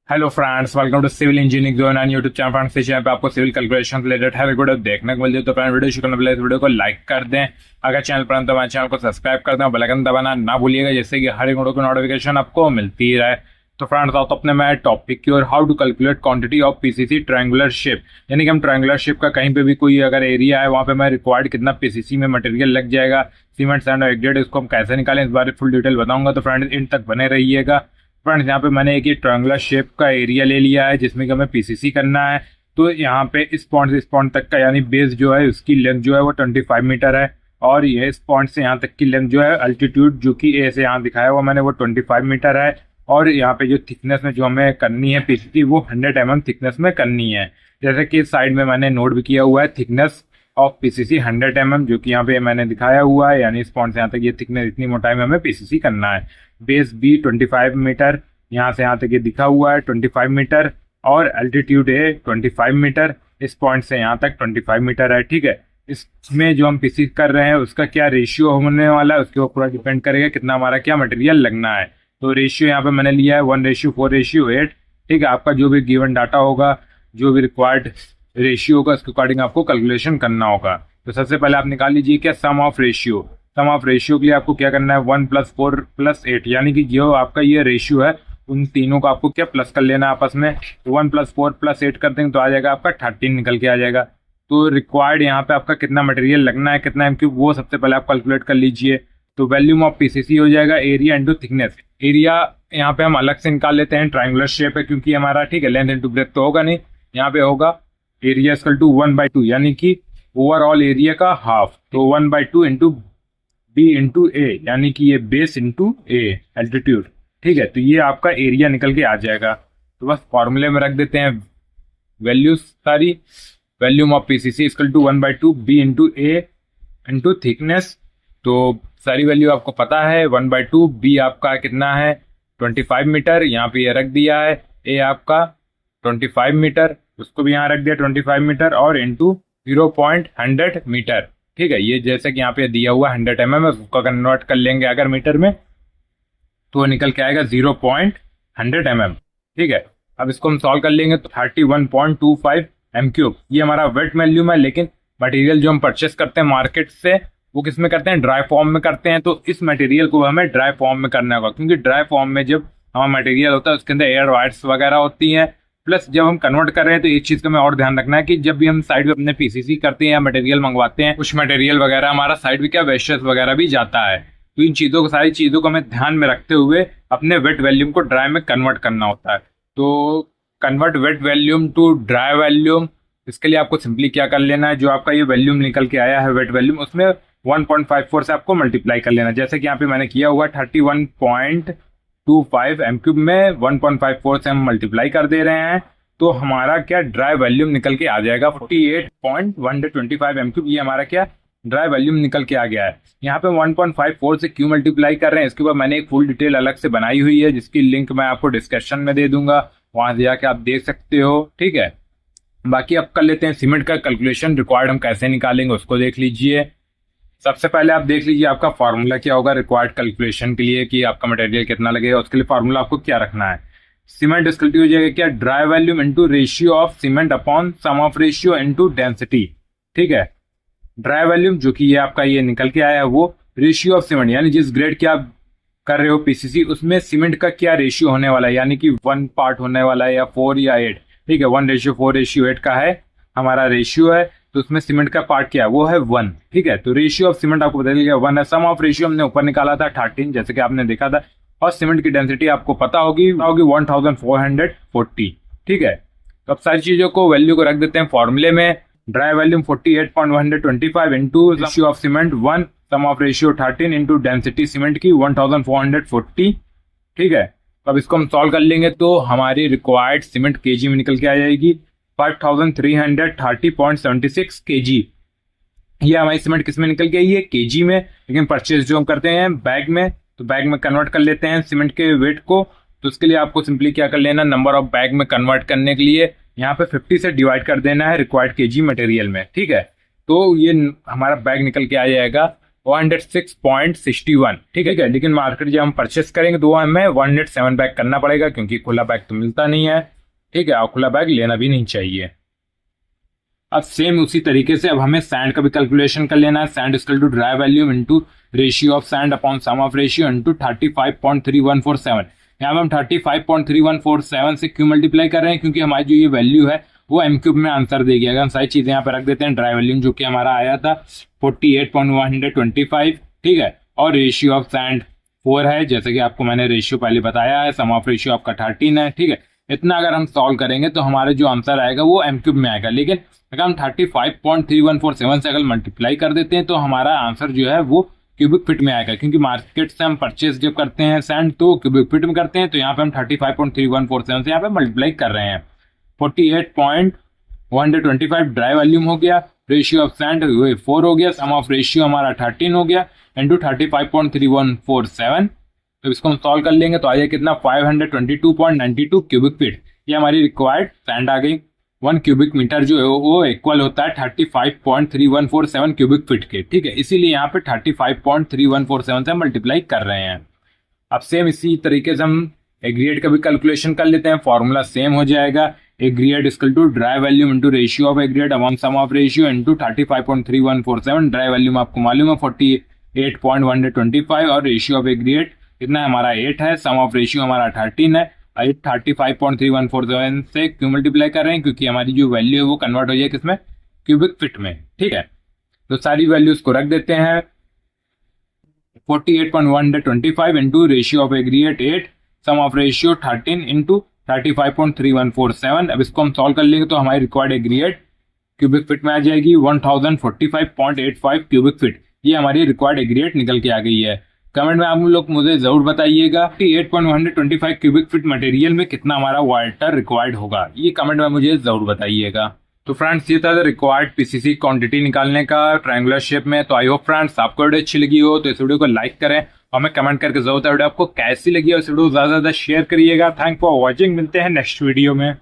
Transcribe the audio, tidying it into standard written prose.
Hello friends, welcome to civil engineering zone and YouTube channel. Friends, इस channel पे आपको civil calculation related हर video देखने को मिलती है। तो फ्रेंड, वीडियो शुरू करने पहले इस वीडियो को लाइक कर दें। अगर चैनल पर तो हमारे चैनल को सब्सक्राइब कर दें और बेल आइकन दबाना ना भूलिएगा, जिससे कि हर एक वीडियो की नोटिफिकेशन आपको मिलती रहे। तो फ्रेंड्स, आओ तो अपने मैं टॉपिक की और how to calculate quantity of PCC triangular shape. यानी कि हम ट्रायंगुलर शेप का कहीं पे भी कोई अगर एरिया है, वहां पे मैं रिक्वायर्ड कितना पीसीसी में मटेरियल लग जाएगा, सीमेंट सैंड और एग्रेड, इसको हम कैसे निकालें, इस बारे फुल डिटेल बताऊंगा। तो फ्रेंड्स, इन तक बने रहिएगा। फ्रेंड्स, यहाँ पे मैंने एक ये ट्रायंगुलर शेप का एरिया ले लिया है जिसमें कि हमें पीसीसी करना है। तो यहाँ पे इस पॉइंट से इस पॉइंट तक का यानी बेस जो है उसकी लेंथ जो है वो 25 मीटर है। और ये इस पॉइंट से यहाँ तक की लेंथ जो है अल्टीट्यूड जो कि ए से यहाँ दिखाया हुआ मैंने वो 25 मीटर है। और यहाँ पे जो थिकनेस में जो हमें करनी है पीसीसी वो 100 mm थिकनेस में करनी है। जैसे कि साइड में मैंने नोट भी किया हुआ है थिकनेस ऑफ पीसीसी 100 mm, जो कि यहाँ पे मैंने दिखाया हुआ है। यानी इस पॉइंट से यहाँ तक ये थिकनेस इतनी मोटाई में हमें पीसीसी करना है। बेस बी 25 मीटर, यहाँ से यहाँ तक ये दिखा हुआ है 25 मीटर, और एल्टीट्यूड है 25 मीटर। इस पॉइंट से यहाँ तक 25 मीटर है। ठीक है, इसमें जो हम पीसी कर रहे हैं उसका क्या रेशियो होने वाला है उसके ऊपर पूरा डिपेंड करेगा कितना हमारा क्या मटेरियल लगना है। तो रेशियो यहाँ पे मैंने लिया है 1:4:8। ठीक है, आपका जो भी गिवन डाटा होगा, जो भी रिक्वायर्ड रेशियो होगा, उसके अकॉर्डिंग आपको कैलकुलेशन करना होगा। तो सबसे पहले आप निकाल लीजिए क्या sum of ratio. Sum of ratio के लिए आपको क्या करना है 1 + 4 + 8, यानी कि जो आपका ये रेशियो है उन तीनों को आपको क्या प्लस कर लेना आपस में। 1 + 4 + 8 कर देंगे तो आ जाएगा आपका 13 निकल के आ जाएगा। तो रिक्वायर्ड यहाँ पे आपका कितना मटेरियल लगना है, कितना एम क्यूब, वो सबसे पहले आप कैलकुलेट कर लीजिए। तो वैल्यूम ऑफ पीसीसी हो जाएगा एरिया इंटू थिकनेस। एरिया यहाँ पे हम अलग से निकाल लेते हैं, ट्राइंगुलर शेप है क्योंकि हमारा, ठीक है, लेंथ इंटू ब्रेथ तो होगा नहीं। यहाँ पे होगा एरिया इक्वल टू 1/2, यानी कि ओवरऑल एरिया का हाफ। तो 1/2 इंटू बी इंटू ए, यानी कि ये बेस इंटू ए एल्टीट्यूड। ठीक है, तो ये आपका एरिया निकल के आ जाएगा। तो बस फॉर्मूले में रख देते हैं वैल्यूज सारी। Volume of PCC equal to 1/2 B into A into thickness. तो सारी वैल्यू आपको पता है। 1/2 बी आपका कितना है 25 मीटर, यहाँ पे ये रख दिया है। ए आपका 25 मीटर, उसको भी यहाँ रख दिया 25 मीटर, और इंटू 0.100 मीटर। ठीक है, ये जैसे कि यहाँ पे दिया हुआ 100 mm, उसको कन्वर्ट कर लेंगे अगर मीटर में तो निकल के आएगा 0.100 mm। ठीक है, अब इसको हम सॉल्व कर लेंगे तो 31.25 m3 ये हमारा वेट वैल्यूम है। लेकिन मटेरियल जो हम परचेस करते हैं मार्केट से वो किस में करते हैं, ड्राई फॉर्म में करते हैं। तो इस मटेरियल को हमें ड्राई फॉर्म में करना होगा, क्योंकि ड्राई फॉर्म में जब हमारा मटेरियल होता है उसके अंदर एयर वायर्स वगैरह होती हैं। प्लस जब हम कन्वर्ट कर रहे हैं तो एक चीज का हमें और ध्यान रखना है कि जब भी हम साइड पे अपने पीसीसी करते हैं या मटेरियल मंगवाते हैं, कुछ मटेरियल वगैरह हमारा साइड भी क्या वेस्टेज वगैरह भी जाता है। तो इन चीजों को, सारी चीजों को हमें ध्यान में रखते हुए अपने वेट वैल्यूम को ड्राई में कन्वर्ट करना होता है। तो convert wet volume to dry volume, इसके लिए आपको सिंपली क्या कर लेना है, जो आपका ये वैल्यूम निकल के आया है वेट वैल्यूम, उसमें 1.54 से आपको मल्टीप्लाई कर लेना। जैसे कि यहाँ पे मैंने किया हुआ 31.25 m3 में 1.54 से हम मल्टीप्लाई कर दे रहे हैं। तो हमारा क्या ड्राई वैल्यूम निकल के आ जाएगा 48.125 m3। ये हमारा क्या ड्राई वैल्यूम निकल के आ गया है। यहाँ पे 1.54 से क्यों मल्टीप्लाई कर रहे हैं, इसके ऊपर मैंने एक फुल डिटेल अलग से बनाई हुई है जिसकी लिंक मैं आपको डिस्क्रिप्शन में दे दूंगा, वहां से जाके आप देख सकते हो। ठीक है, बाकी अब कर लेते हैं सीमेंट का कैलकुलेशन। रिक्वायर्ड हम कैसे निकालेंगे उसको देख लीजिए। सबसे पहले आप देख लीजिए आपका फॉर्मूला क्या होगा रिक्वायर्ड कैलकुलेशन के लिए, कि आपका मटेरियल कितना लगेगा। उसके लिए फॉर्मूला आपको क्या रखना है, सीमेंट इक्वल टू हो जाएगा क्या dry volume into ratio of cement upon sum of ratio into density. ठीक है, ड्राई वैल्यूम जो कि ये आपका ये निकल के आया है वो रेशियो ऑफ सीमेंट, यानी जिस ग्रेड की आप कर रहे हो पीसीसी उसमें सीमेंट का क्या रेशियो होने वाला है, यानी कि 1 पार्ट होने वाला है या 4 या 8। ठीक है, 1:4:8 का है हमारा रेशियो है। तो उसमें सीमेंट का पार्ट क्या है, वो है 1। ठीक है, तो रेशियो ऑफ सीमेंट आपको बता दिया 1 है। सम ऑफ रेशियो हमने ऊपर निकाला था 13, जैसे कि आपने देखा था। और सीमेंट की डेंसिटी आपको पता होगी 1440। ठीक है, तो अब सारी चीजों को वैल्यू को रख देते हैं फॉर्मूले में। Dry volume 48.125 into ratio of cement 1, sum of ratio 13 into density cement की 1440। ठीक है, तो अब इसको हम सॉल्व कर लेंगे तो हमारी रिक्वायर्ड सीमेंट केजी में निकल के आ जाएगी 5330.76 केजी। ये हमारी सीमेंट किस में निकल के आई है, केजी में। लेकिन परचेज जो हम करते हैं बैग में, तो बैग में कन्वर्ट कर लेते हैं सीमेंट के वेट को। तो उसके लिए आपको सिंपली क्या कर लेना, नंबर ऑफ बैग में कन्वर्ट करने के लिए यहाँ पे 50 से डिवाइड कर देना है रिक्वायर्ड केजी मटेरियल में। ठीक है, तो ये हमारा बैग निकल के आ जाएगा 106.61, ठीक है। लेकिन मार्केट जब हम परचेस करेंगे तो हमें 107 बैग करना पड़ेगा, क्योंकि खुला बैग तो मिलता नहीं है, ठीक है, और खुला बैग लेना भी नहीं चाहिए। अब सेम उसी तरीके से अब हमें सैंड का भी कैलकुलेशन कर लेना है। Sand equal to dry volume into ratio of sand upon sum of ratio into 35.3147। यहाँ पे हम 35.3147 से क्यों मल्टीप्लाई कर रहे हैं, क्योंकि हमारी जो ये वैल्यू है वो एम क्यूब में आंसर देगी। अगर हम सारी चीजें यहाँ पे रख देते हैं, ड्राई वॉल्यूम जो कि हमारा आया था 48.125, ठीक है, और रेशियो ऑफ सैंड 4 है, जैसे कि आपको मैंने रेशियो पहले बताया है, सम ऑफ रेशियो आपका 13 है, ठीक है। इतना अगर हम सॉल्व करेंगे तो हमारा जो आंसर आएगा वो एम क्यूब में आएगा। लेकिन अगर हम 35.3147 से अगर मल्टीप्लाई कर देते हैं तो हमारा आंसर जो है वो क्यूबिक फिट में आएगा, क्योंकि मार्केट से हम परचेज जब करते हैं सैंड तो क्यूबिक फिट में करते हैं। तो यहाँ पे हम 35.3147 से यहाँ पे मल्टीप्लाई कर रहे हैं। 48.125 ड्राई वॉल्यूम हो गया, रेशियो ऑफ सैंड 4 हो गया, सम ऑफ रेशियो हमारा 13 हो गया, इंटू 35.3147। तो इसको हम सॉल्व कर लेंगे तो आ जाए कितना 522.92 क्यूबिक फीट। ये हमारी रिक्वायर्ड सैंड आ गई। 1 क्यूबिक मीटर जो है वो इक्वल होता है 35.3147 क्यूबिक फीट के, ठीक है। इसीलिए यहाँ पे 35.3147 से मल्टीप्लाई कर रहे हैं। अब सेम इसी तरीके से हम एग्रीगेट का भी कैलकुलेशन कर लेते हैं। फॉर्मूला सेम हो जाएगा, aggregate equal to dry volume into ratio of aggregate upon sum of ratio into 35.3147। Dry volume आपको मालूम है 48.125 और रेशियो ऑफ एग्रीगेट कितना हमारा 8 है, सम ऑफ रेशियो हमारा 13 है। 35.3147 से क्यों मल्टीप्लाई कर रहे हैं, क्योंकि हमारी जो वैल्यू है वो कन्वर्ट हो जाए किसमें, क्यूबिक फिट में, ठीक है। तो सारी वैल्यूज को रख देते हैं। 48.125 into ratio of aggregate 8, sum of ratio 13 into 35.3147। अब इसको हम सॉल्व कर लेंगे तो हमारी रिक्वायर्ड एग्रीगेट क्यूबिक फिट में आ जाएगी 1045.85 क्यूबिक फिट। ये हमारी रिक्वायर्ड एग्रीगेट निकल के आ गई है। कमेंट में आप लोग मुझे जरूर बताइएगा कि 8.125 क्यूबिक फीट मटेरियल में कितना हमारा वाटर रिक्वायर्ड होगा, ये कमेंट में मुझे जरूर बताइएगा। तो फ्रेंड्स ये था रिक्वायर्ड पीसीसी क्वांटिटी निकालने का ट्रायंगुलर शेप में। तो आई होप फ्रेंड्स आपको वीडियो अच्छी लगी हो तो इस वीडियो को लाइक करें और हमें कमेंट करके जरूर वीडियो आपको कैसी लगी और इस वीडियो को ज्यादा से ज्यादा शेयर करिएगा। थैंक फॉर वॉचिंग, मिलते हैं नेक्स्ट वीडियो में।